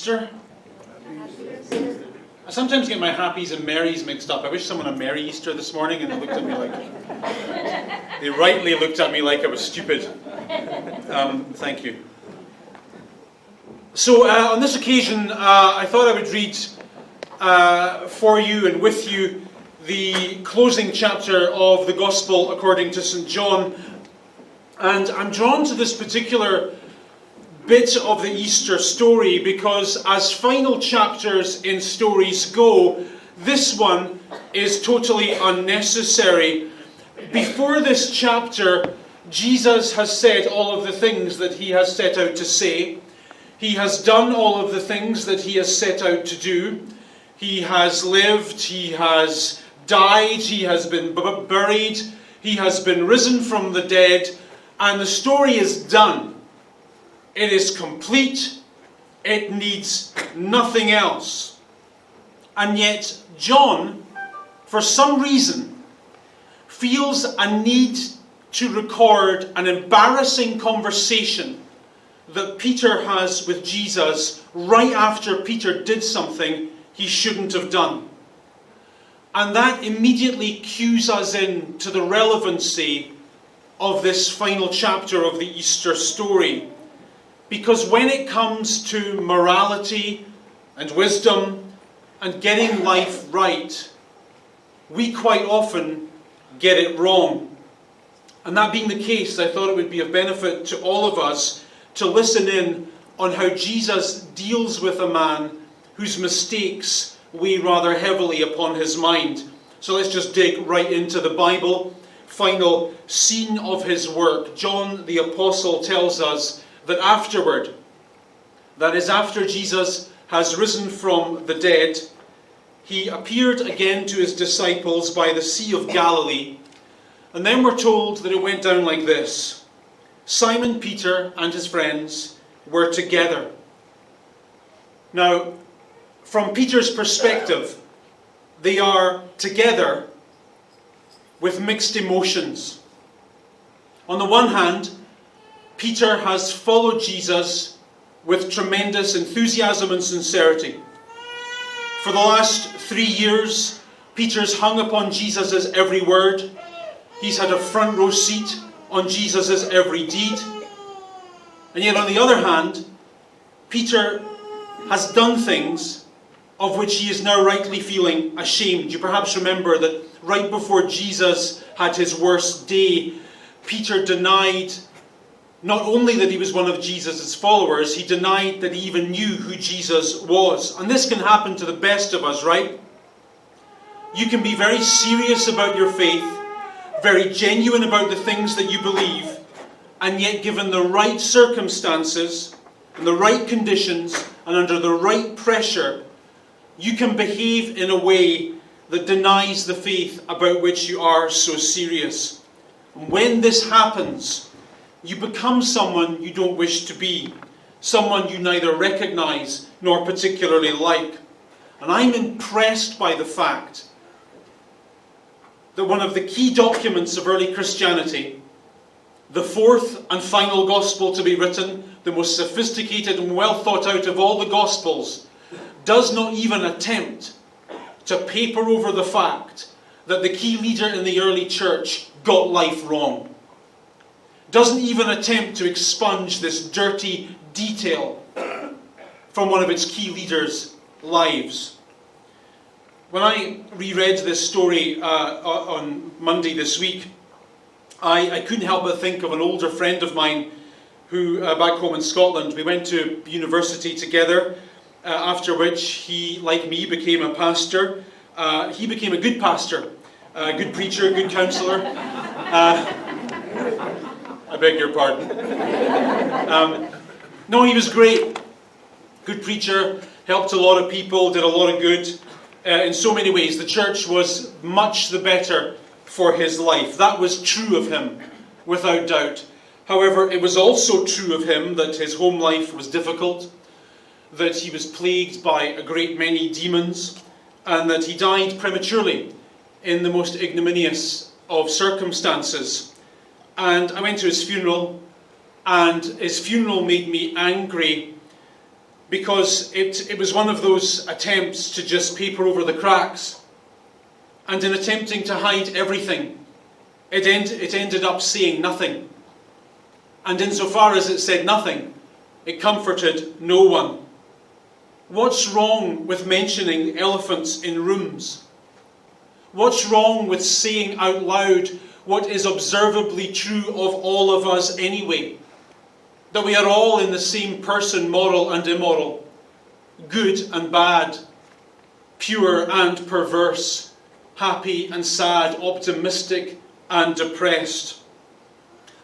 Easter. I sometimes get my happies and merries mixed up. I wish someone had Merry Easter this morning and they looked at me like... They rightly looked at me like I was stupid. Thank you. So on this occasion, I thought I would read for you and with you the closing chapter of the Gospel according to St. John. And I'm drawn to this particular bit of the Easter story because as final chapters in stories go, this one is totally unnecessary. Before this chapter, Jesus has said all of the things that he has set out to say. He has done all of the things that he has set out to do. He has lived, he has died, he has been buried, he has been risen from the dead, and the story is done. It is complete. It needs nothing else. And yet, John, for some reason, feels a need to record an embarrassing conversation that Peter has with Jesus right after Peter did something he shouldn't have done. And that immediately cues us in to the relevancy of this final chapter of the Easter story. Because when it comes to morality and wisdom and getting life right, we quite often get it wrong. And that being the case, I thought it would be of benefit to all of us to listen in on how Jesus deals with a man whose mistakes weigh rather heavily upon his mind. So let's just dig right into the Bible. Final scene of his work. John the Apostle tells us that afterward, that is after Jesus has risen from the dead, he appeared again to his disciples by the Sea of Galilee. And then we're told that it went down like this. Simon Peter and his friends were together. Now, from Peter's perspective, they are together with mixed emotions. On the one hand, Peter has followed Jesus with tremendous enthusiasm and sincerity. For the last 3 years, Peter's hung upon Jesus' every word. He's had a front row seat on Jesus' every deed. And yet on the other hand, Peter has done things of which he is now rightly feeling ashamed. You perhaps remember that right before Jesus had his worst day, Peter denied not only that he was one of Jesus' followers, he denied that he even knew who Jesus was. And this can happen to the best of us, right? You can be very serious about your faith, very genuine about the things that you believe, and yet given the right circumstances, and the right conditions, and under the right pressure, you can behave in a way that denies the faith about which you are so serious. And when this happens, you become someone you don't wish to be, someone you neither recognize nor particularly like. And I'm impressed by the fact that one of the key documents of early Christianity, the fourth and final gospel to be written, the most sophisticated and well thought out of all the gospels, does not even attempt to paper over the fact that the key leader in the early church got life wrong. Doesn't even attempt to expunge this dirty detail from one of its key leaders' lives. When I reread this story on Monday this week, I couldn't help but think of an older friend of mine who, back home in Scotland, we went to university together, after which he, like me, became a pastor. He became a good pastor, a good preacher, a good counsellor. I beg your pardon. No, he was great. Good preacher, helped a lot of people, did a lot of good. In so many ways, the church was much the better for his life. That was true of him, without doubt. However, it was also true of him that his home life was difficult, that he was plagued by a great many demons, and that he died prematurely in the most ignominious of circumstances. And I went to his funeral, and his funeral made me angry because it was one of those attempts to just paper over the cracks. And in attempting to hide everything, it ended up saying nothing. And insofar as it said nothing, it comforted no one. What's wrong with mentioning elephants in rooms? What's wrong with saying out loud what is observably true of all of us anyway? That we are all in the same person, moral and immoral, good and bad, pure and perverse, happy and sad, optimistic and depressed.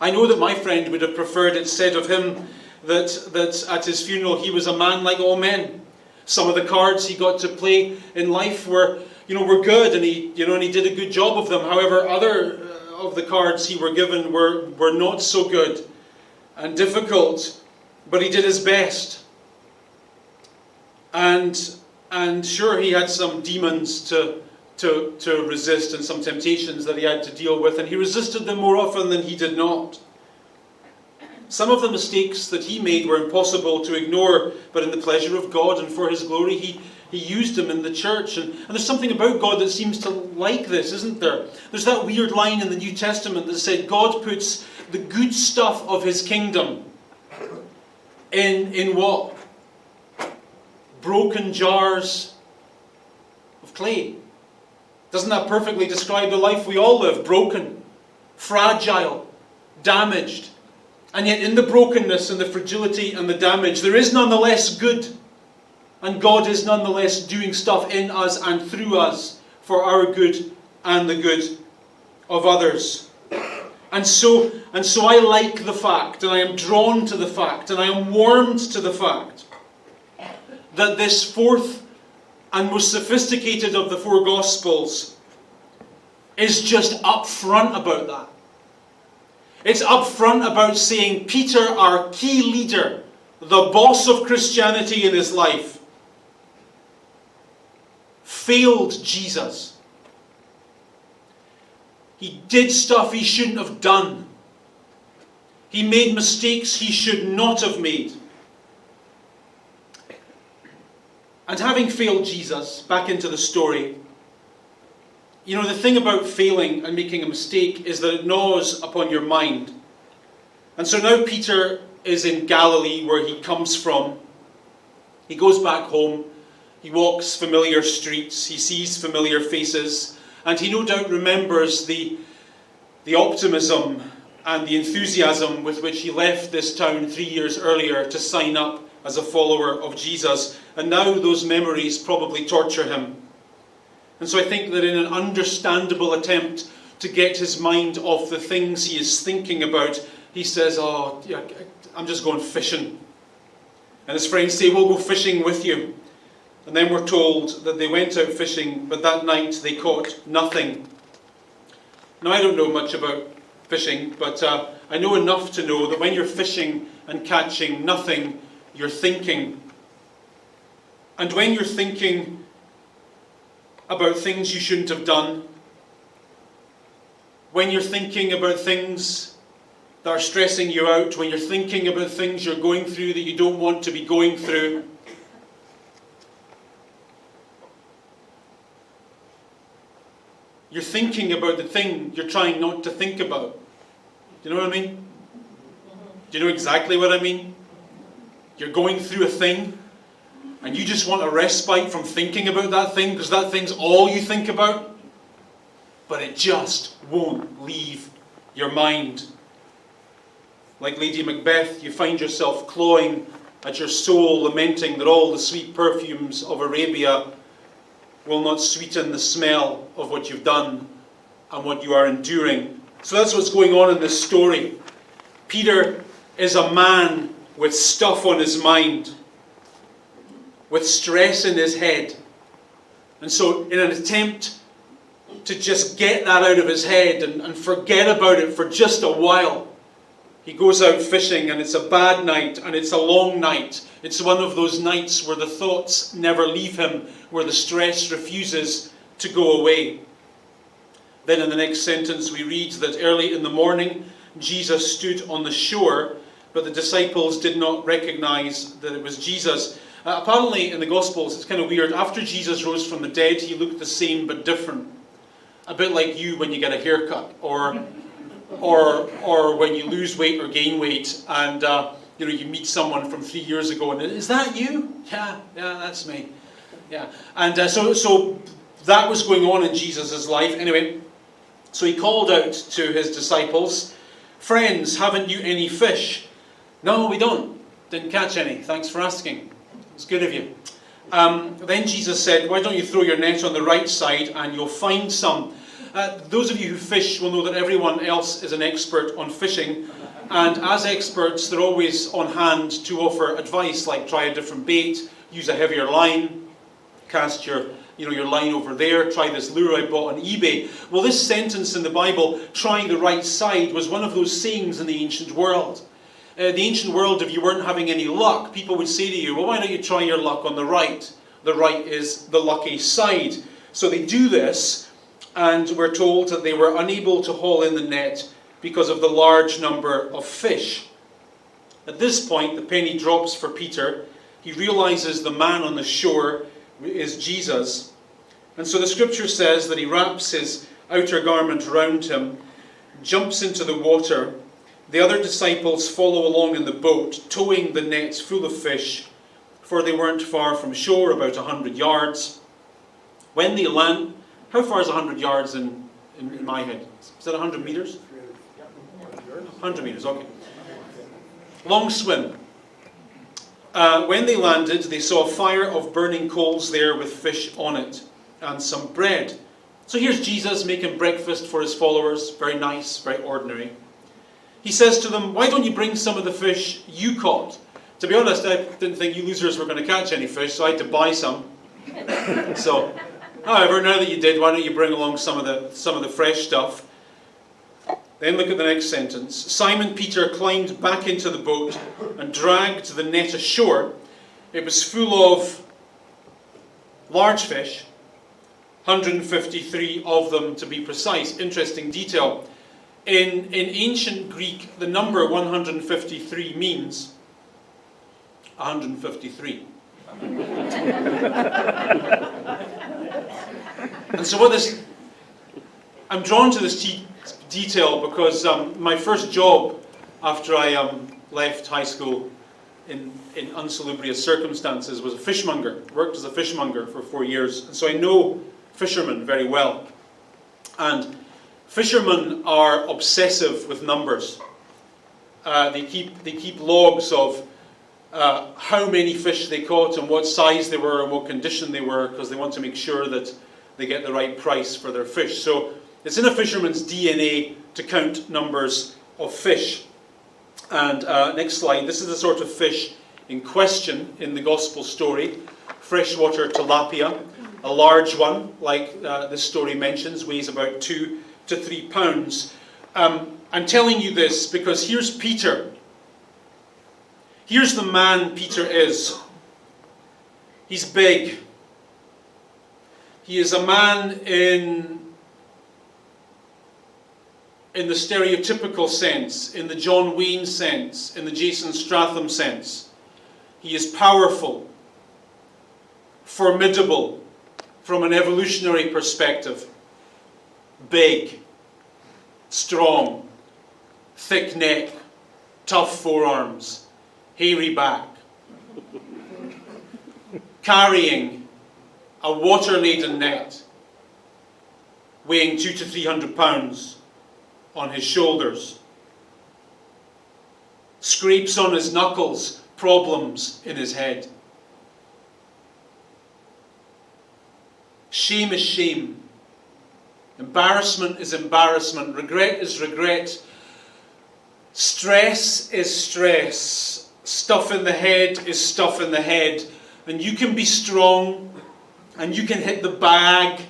I know that my friend would have preferred it said of him that at his funeral he was a man like all men. Some of the cards he got to play in life were good, and he did a good job of them. However, other of the cards he were given were not so good and difficult, but he did his best. And sure, he had some demons to resist and some temptations that he had to deal with, and he resisted them more often than he did not. Some of the mistakes that he made were impossible to ignore, but in the pleasure of God and for his glory, he used them in the church. And there's something about God that seems to like this, isn't there? There's that weird line in the New Testament that said God puts the good stuff of his kingdom in what? Broken jars of clay. Doesn't that perfectly describe the life we all live? Broken, fragile, damaged. And yet in the brokenness and the fragility and the damage, there is nonetheless good. And God is nonetheless doing stuff in us and through us for our good and the good of others. And so I like the fact, and I am drawn to the fact, and I am warmed to the fact that this fourth and most sophisticated of the four Gospels is just upfront about that. It's upfront about saying Peter, our key leader, the boss of Christianity in his life, failed Jesus. He did stuff he shouldn't have done. He made mistakes he should not have made. And having failed Jesus, back into the story, the thing about failing and making a mistake is that it gnaws upon your mind. And so now Peter is in Galilee, where he comes from. He goes back home. He walks familiar streets. He sees familiar faces. And he no doubt remembers the optimism and the enthusiasm with which he left this town 3 years earlier to sign up as a follower of Jesus. And now those memories probably torture him. And so I think that in an understandable attempt to get his mind off the things he is thinking about, he says, I'm just going fishing. And his friends say, we'll go fishing with you. And then we're told that they went out fishing, but that night they caught nothing. Now, I don't know much about fishing, but I know enough to know that when you're fishing and catching nothing, you're thinking. And when you're thinking, about things you shouldn't have done, when you're thinking about things that are stressing you out, when you're thinking about things you're going through that you don't want to be going through, you're thinking about the thing you're trying not to think about. Do you know what I mean? Do you know exactly what I mean? You're going through a thing, and you just want a respite from thinking about that thing, because that thing's all you think about, but it just won't leave your mind. Like Lady Macbeth, you find yourself clawing at your soul, lamenting that all the sweet perfumes of Arabia will not sweeten the smell of what you've done and what you are enduring. So that's what's going on in this story. Peter is a man with stuff on his mind, with stress in his head. And so in an attempt to just get that out of his head and forget about it for just a while, he goes out fishing, and it's a bad night, and it's a long night. It's one of those nights where the thoughts never leave him, where the stress refuses to go away. Then in the next sentence we read that early in the morning Jesus stood on the shore, but the disciples did not recognize that it was Jesus. Apparently in the Gospels, it's kind of weird, after Jesus rose from the dead, he looked the same but different. A bit like you when you get a haircut, or when you lose weight or gain weight, and you meet someone from 3 years ago, and is that you? Yeah, that's me. Yeah, and so that was going on in Jesus' life. Anyway, so he called out to his disciples, "Friends, haven't you any fish?" "No, we don't. Didn't catch any. Thanks for asking. It's good of you." Then Jesus said, "Why don't you throw your net on the right side and you'll find some." Those of you who fish will know that everyone else is an expert on fishing, and as experts they're always on hand to offer advice, like try a different bait, use a heavier line, cast your line over there, try this lure I bought on eBay. Well, this sentence in the Bible, "try the right side," was one of those sayings in the ancient world. The ancient world, if you weren't having any luck, people would say to you, "Well, why don't you try your luck on the right? The right is the lucky side." So they do this, and we're told that they were unable to haul in the net because of the large number of fish. At this point, the penny drops for Peter. He realizes the man on the shore is Jesus. And so the scripture says that he wraps his outer garment around him, jumps into the water. The other disciples follow along in the boat, towing the nets full of fish, for they weren't far from shore, about 100 yards. When they land, how far is 100 yards in my head? Is that 100 meters? 100 meters, okay. Long swim. When they landed, they saw a fire of burning coals there with fish on it, and some bread. So here's Jesus making breakfast for his followers. Very nice, very ordinary. He says to them, "Why don't you bring some of the fish you caught?" To be honest, I didn't think you losers were going to catch any fish, so I had to buy some. However, now that you did, why don't you bring along some of the fresh stuff? Then look at the next sentence. Simon Peter climbed back into the boat and dragged the net ashore. It was full of large fish, 153 of them to be precise. Interesting detail. In ancient Greek, the number 153 means 153. And so I'm drawn to this detail because my first job after I left high school in unsalubrious circumstances was a fishmonger. Worked as a fishmonger for 4 years, and so I know fishermen very well. And fishermen are obsessive with numbers. They keep logs of how many fish they caught and what size they were and what condition they were, because they want to make sure that they get the right price for their fish. So it's in a fisherman's DNA to count numbers of fish. And next slide. This is the sort of fish in question in the gospel story. Freshwater tilapia, a large one, like this story mentions, weighs about 2 to 3 pounds. I'm telling you this because here's Peter. Here's the man Peter is. He's big. He is a man in the stereotypical sense, in the John Wayne sense, in the Jason Stratham sense. He is powerful, formidable from an evolutionary perspective, big, strong, thick neck, tough forearms, hairy back, carrying a water-laden net, weighing 200 to 300 pounds on his shoulders, scrapes on his knuckles, problems in his head. Shame is shame. Embarrassment is embarrassment. Regret is regret. Stress is stress. Stuff in the head is stuff in the head. And you can be strong, and you can hit the bag,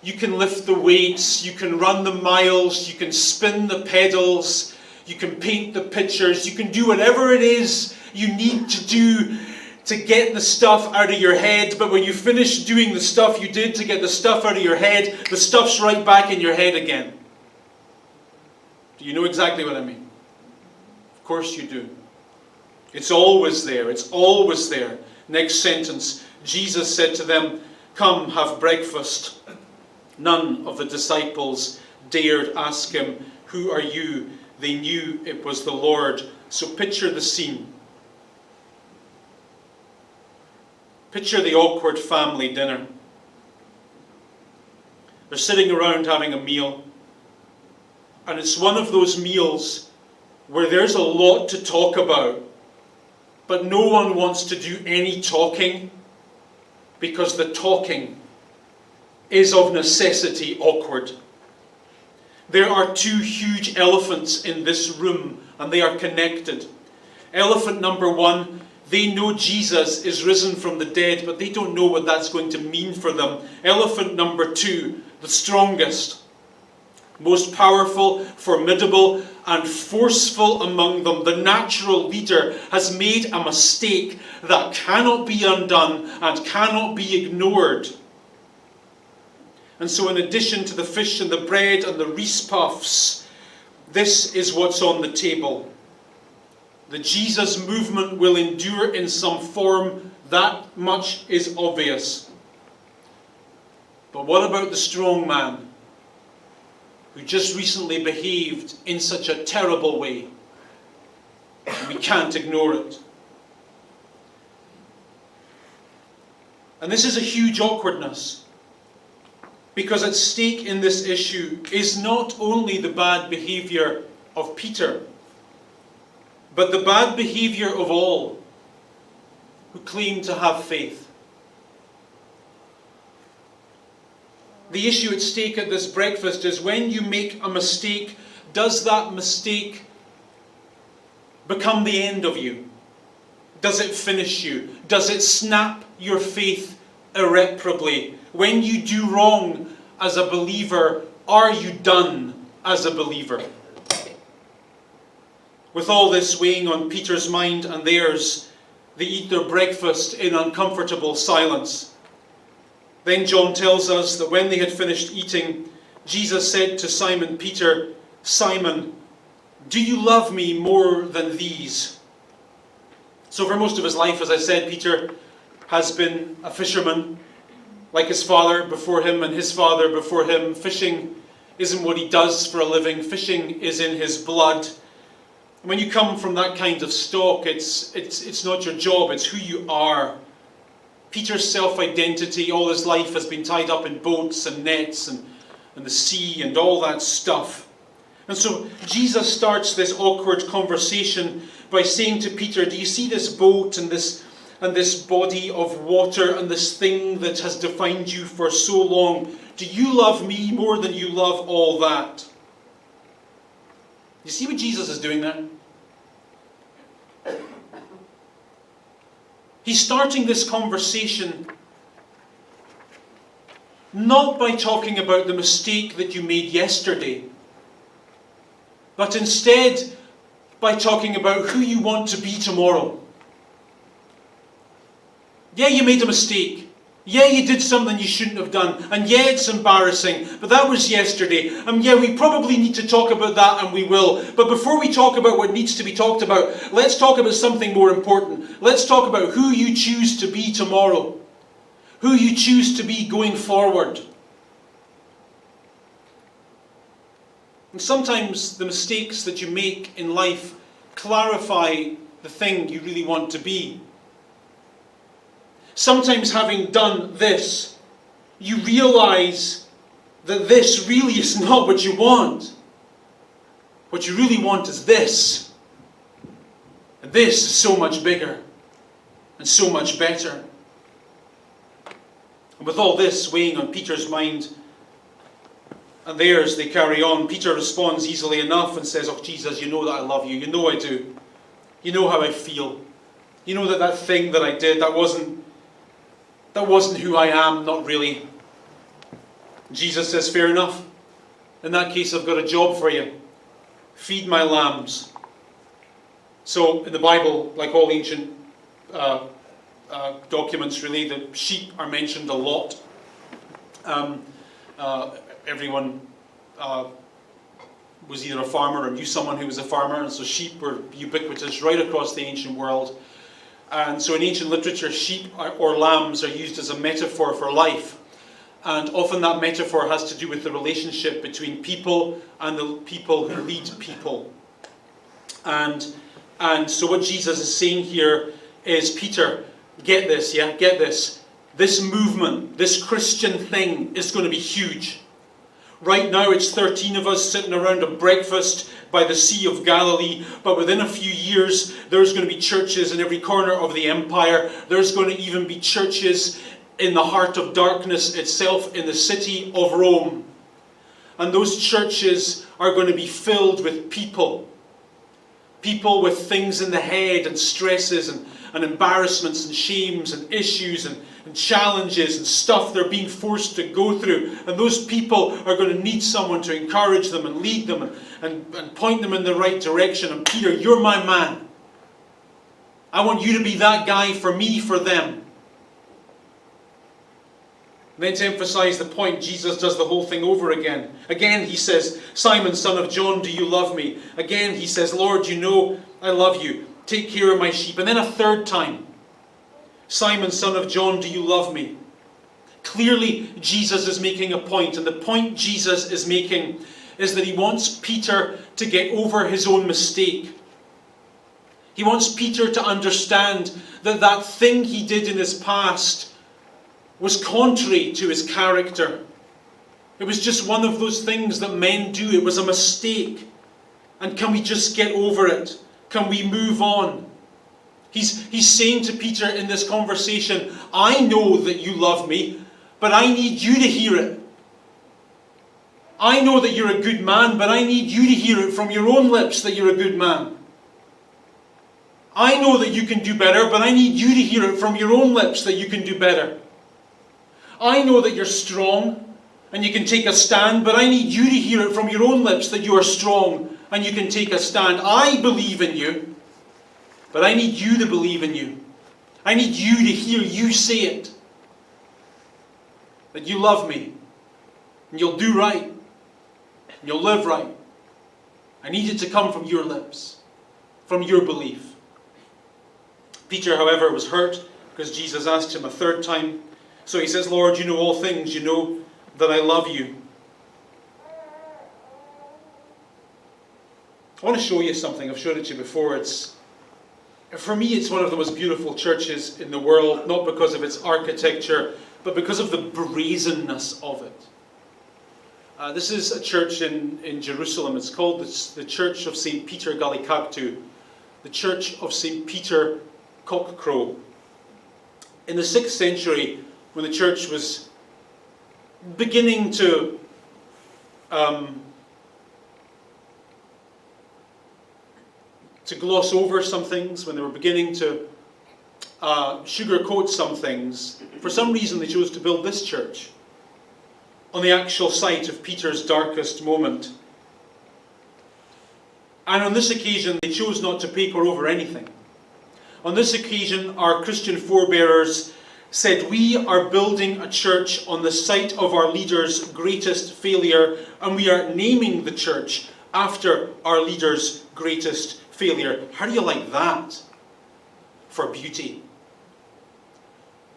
you can lift the weights, you can run the miles, you can spin the pedals, you can paint the pictures, you can do whatever it is you need to do to get the stuff out of your head. But when you finish doing the stuff you did to get the stuff out of your head, the stuff's right back in your head again. Do you know exactly what I mean? Of course you do. It's always there. It's always there. Next sentence. Jesus said to them, "Come, have breakfast." None of the disciples dared ask him, "Who are you?" They knew it was the Lord. So picture the scene. Picture the awkward family dinner. They're sitting around having a meal. And it's one of those meals where there's a lot to talk about, but no one wants to do any talking, because the talking is of necessity awkward. There are two huge elephants in this room, and they are connected. Elephant number one, they know Jesus is risen from the dead, but they don't know what that's going to mean for them. Elephant number two, the strongest, most powerful, formidable, and forceful among them, the natural leader, has made a mistake that cannot be undone and cannot be ignored. And so in addition to the fish and the bread and the Reese Puffs, this is what's on the table. The Jesus movement will endure in some form, that much is obvious. But what about the strong man who just recently behaved in such a terrible way? We can't ignore it. And this is a huge awkwardness, because at stake in this issue is not only the bad behaviour of Peter, but the bad behaviour of all who claim to have faith. The issue at stake at this breakfast is, when you make a mistake, does that mistake become the end of you? Does it finish you? Does it snap your faith irreparably? When you do wrong as a believer, are you done as a believer? With all this weighing on Peter's mind and theirs, they eat their breakfast in uncomfortable silence. Then John tells us that when they had finished eating, Jesus said to Simon Peter, "Simon, do you love me more than these?" So for most of his life, as I said, Peter has been a fisherman, like his father before him and his father before him. Fishing isn't what he does for a living. Fishing is in his blood. When you come from that kind of stock, it's not your job, it's who you are. Peter's self-identity all his life has been tied up in boats and nets and the sea and all that stuff. And so Jesus starts this awkward conversation by saying to Peter, "Do you see this boat and this body of water and this thing that has defined you for so long? Do you love me more than you love all that?" You see what Jesus is doing there? He's starting this conversation not by talking about the mistake that you made yesterday, but instead by talking about who you want to be tomorrow. Yeah, you made a mistake. Yeah, you did something you shouldn't have done. And yeah, it's embarrassing. But that was yesterday. And yeah, we probably need to talk about that, and we will. But before we talk about what needs to be talked about, let's talk about something more important. Let's talk about who you choose to be tomorrow. Who you choose to be going forward. And sometimes the mistakes that you make in life clarify the thing you really want to be. Sometimes having done this, you realize that this really is not what you want. What you really want is this. And this is so much bigger and so much better. And with all this weighing on Peter's mind and theirs, they carry on. Peter responds easily enough and says, "Oh, Jesus, you know that I love you. You know I do. You know how I feel. You know that thing that I did, that wasn't who I am, not really." Jesus says, "Fair enough. In that case, I've got a job for you. Feed my lambs." So, in the Bible, like all ancient documents, really, the sheep are mentioned a lot. Everyone was either a farmer or knew someone who was a farmer, and so sheep were ubiquitous right across the ancient world. And so in ancient literature, sheep or lambs are used as a metaphor for life. And often that metaphor has to do with the relationship between people and the people who lead people. And so what Jesus is saying here is, Peter, get this, yeah? Get this. This movement, this Christian thing is going to be huge. Right now it's 13 of us sitting around a breakfast by the Sea of Galilee, but within a few years there's going to be churches in every corner of the empire. There's going to even be churches in the heart of darkness itself, in the city of Rome. And those churches are going to be filled with people. People with things in the head and stresses and embarrassments and shames and issues and challenges and stuff they're being forced to go through. And those people are going to need someone to encourage them and lead them and point them in the right direction. And Peter, you're my man. I want you to be that guy for me, for them. And then to emphasize the point, Jesus does the whole thing over again. Again he says, "Simon, son of John, do you love me?" Again he says, "Lord, you know I love you. Take care of my sheep." And then a third time, "Simon, son of John, do you love me?" Clearly, Jesus is making a point. And the point Jesus is making is that he wants Peter to get over his own mistake. He wants Peter to understand that that thing he did in his past was contrary to his character. It was just one of those things that men do. It was a mistake. And can we just get over it? Can we move on? He's saying to Peter in this conversation, I know that you love me, but I need you to hear it. I know that you're a good man, but I need you to hear it from your own lips that you're a good man. I know that you can do better, but I need you to hear it from your own lips that you can do better. I know that you're strong and you can take a stand, but I need you to hear it from your own lips that you are strong and you can take a stand. I believe in you, but I need you to believe in you. I need you to hear you say it. That you love me, and you'll do right, and you'll live right. I need it to come from your lips, from your belief. Peter, however, was hurt because Jesus asked him a third time. So he says, Lord, you know all things. You know that I love you. I want to show you something. I've showed it to you before. For me, it's one of the most beautiful churches in the world, not because of its architecture, but because of the brazenness of it. This is a church in Jerusalem. It's called the Church of St. Peter Gallicactu, the Church of St. Peter Cockcrow. In the 6th century, when the church was beginning to gloss over some things, when they were beginning to sugarcoat some things, for some reason they chose to build this church on the actual site of Peter's darkest moment. And on this occasion they chose not to paper over anything. On this occasion our Christian forebearers said, "We are building a church on the site of our leader's greatest failure, and we are naming the church after our leader's greatest failure." How do you like that for beauty?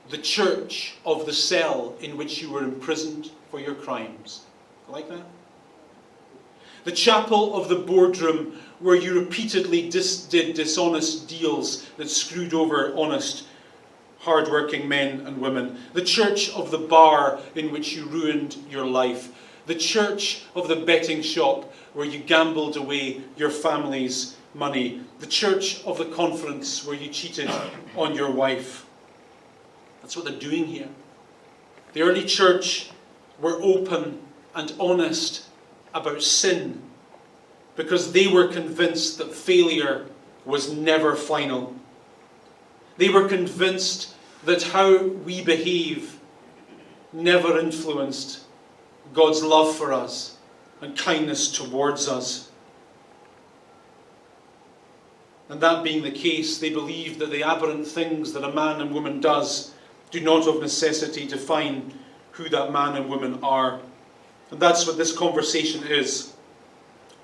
The church of the cell in which you were imprisoned for your crimes. Like that? The chapel of the boardroom where you repeatedly did dishonest deals that screwed over honest, hard-working men and women. The church of the bar in which you ruined your life. The church of the betting shop where you gambled away your family's money. The church of the conference where you cheated on your wife. That's what they're doing here. The early church were open and honest about sin because they were convinced that failure was never final. They were convinced that how we behave never influenced God's love for us and kindness towards us. And that being the case, they believed that the aberrant things that a man and woman does do not of necessity define who that man and woman are. And that's what this conversation is.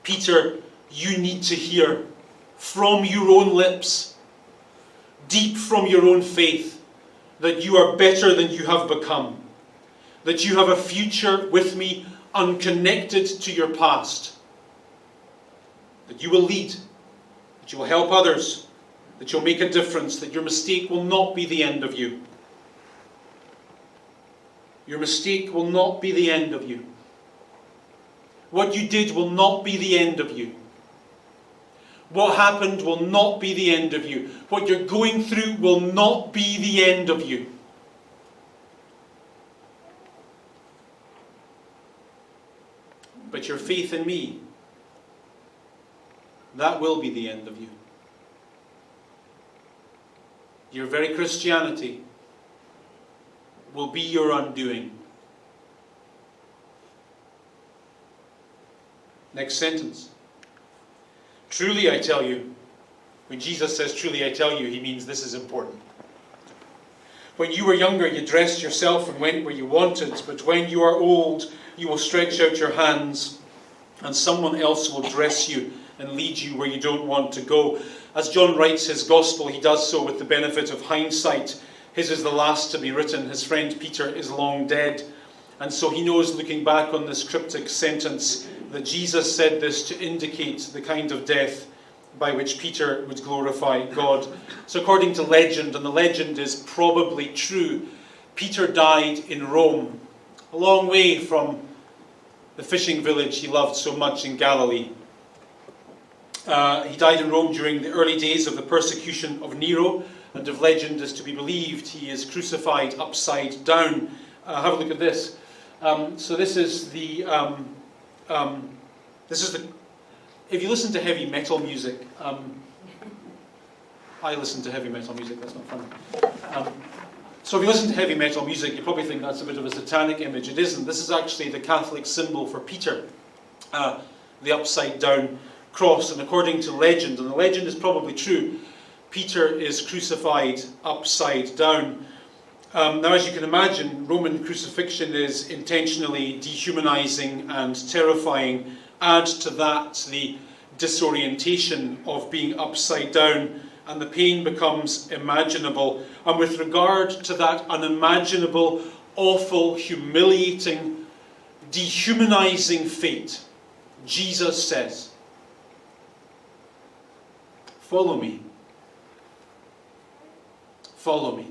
Peter, you need to hear from your own lips, deep from your own faith, that you are better than you have become. That you have a future with me unconnected to your past. That you will lead. That you will help others. That you'll make a difference. That your mistake will not be the end of you. Your mistake will not be the end of you. What you did will not be the end of you. What happened will not be the end of you. What you're going through will not be the end of you. But your faith in me, that will be the end of you. Your very Christianity will be your undoing. Next sentence. Truly I tell you. When Jesus says truly I tell you, he means this is important. When you were younger, you dressed yourself and went where you wanted, but when you are old, you will stretch out your hands and someone else will dress you and lead you where you don't want to go. As John writes his gospel, he does so with the benefit of hindsight. His is the last to be written. His friend Peter is long dead. And so he knows, looking back on this cryptic sentence, that Jesus said this to indicate the kind of death by which Peter would glorify God. So according to legend, and the legend is probably true, Peter died in Rome, a long way from the fishing village he loved so much in Galilee. He died in Rome during the early days of the persecution of Nero, and if legend is to be believed, he is crucified upside down. Have a look at this. So this is the... if you listen to heavy metal music, I listen to heavy metal music, that's not funny. So if you listen to heavy metal music, you probably think that's a bit of a satanic image. It isn't. This is actually the Catholic symbol for Peter, the upside down cross. And according to legend, and the legend is probably true, Peter is crucified upside down. Now, as you can imagine, Roman crucifixion is intentionally dehumanizing and terrifying. Add to that the disorientation of being upside down, and the pain becomes imaginable. And with regard to that unimaginable, awful, humiliating, dehumanizing fate, Jesus says, "Follow me. Follow me.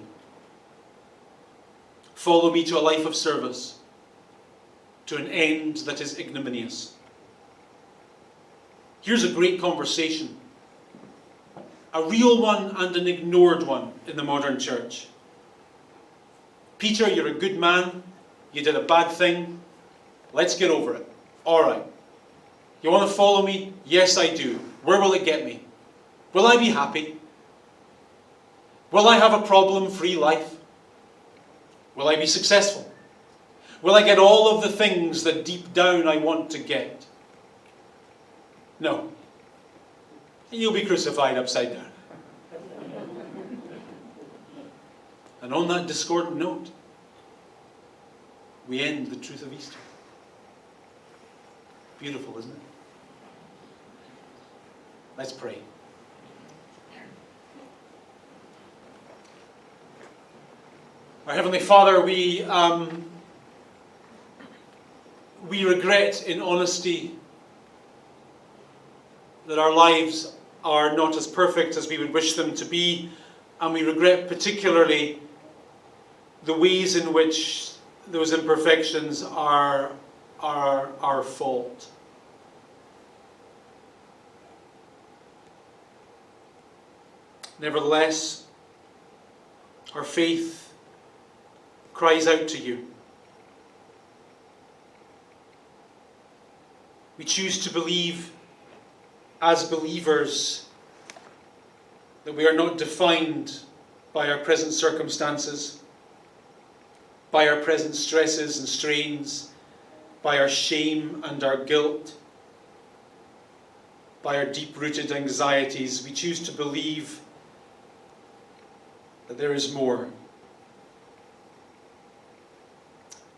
Follow me to a life of service, to an end that is ignominious." Here's a great conversation. A real one and an ignored one in the modern church. Peter, you're a good man. You did a bad thing. Let's get over it. All right. You want to follow me? Yes, I do. Where will it get me? Will I be happy? Will I have a problem-free life? Will I be successful? Will I get all of the things that deep down I want to get? No. You'll be crucified upside down. And on that discordant note, we end the truth of Easter. Beautiful, isn't it? Let's pray. Our Heavenly Father, we regret in honesty that our lives are not as perfect as we would wish them to be, and we regret particularly the ways in which those imperfections are our fault. Nevertheless, our faith cries out to you. We choose to believe as believers that we are not defined by our present circumstances, by our present stresses and strains, by our shame and our guilt, by our deep-rooted anxieties. We choose to believe that there is more.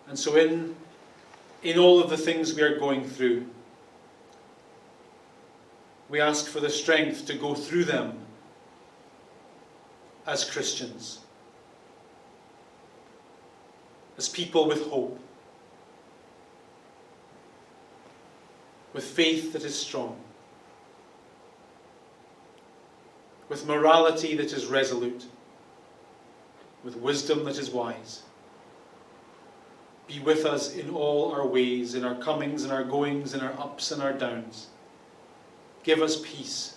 And so in all of the things we are going through, we ask for the strength to go through them as Christians, as people with hope, with faith that is strong, with morality that is resolute, with wisdom that is wise. Be with us in all our ways, in our comings and our goings, in our ups and our downs. Give us peace.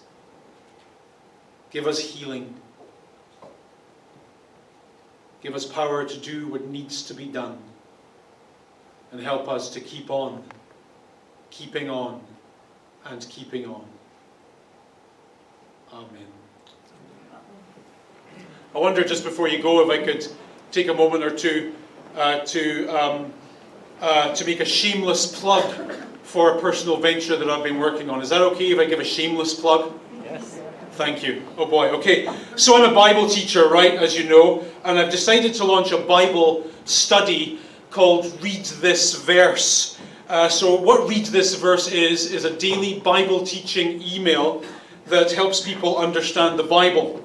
Give us healing. Give us power to do what needs to be done. And help us to keep on, keeping on, and keeping on. Amen. I wonder, just before you go, if I could take a moment or two to make a shameless plug for a personal venture that I've been working on. Is that okay if I give a shameless plug? Yes. Thank you. Oh boy, okay. So I'm a Bible teacher, right, as you know, and I've decided to launch a Bible study called Read This Verse. So what Read This Verse is a daily Bible teaching email that helps people understand the Bible.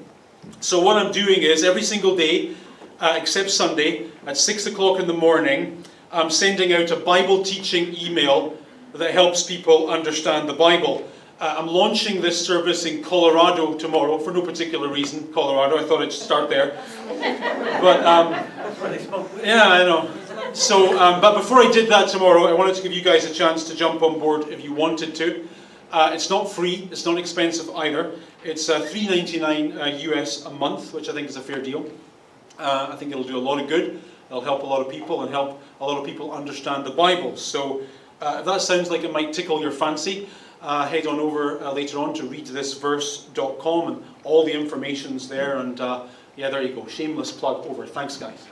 So what I'm doing is, every single day, except Sunday, at 6 o'clock in the morning, I'm sending out a Bible teaching email that helps people understand the Bible. I'm launching this service in Colorado tomorrow, for no particular reason. Colorado, I thought I'd start there. But, yeah, I know. So, but before I did that tomorrow, I wanted to give you guys a chance to jump on board if you wanted to. It's not free, it's not expensive either. It's $3.99 US a month, which I think is a fair deal. I think it'll do a lot of good. It'll help a lot of people and help a lot of people understand the Bible. So if that sounds like it might tickle your fancy, head on over later on to readthisverse.com, and all the information's there. And yeah, there you go. Shameless plug over. Thanks, guys.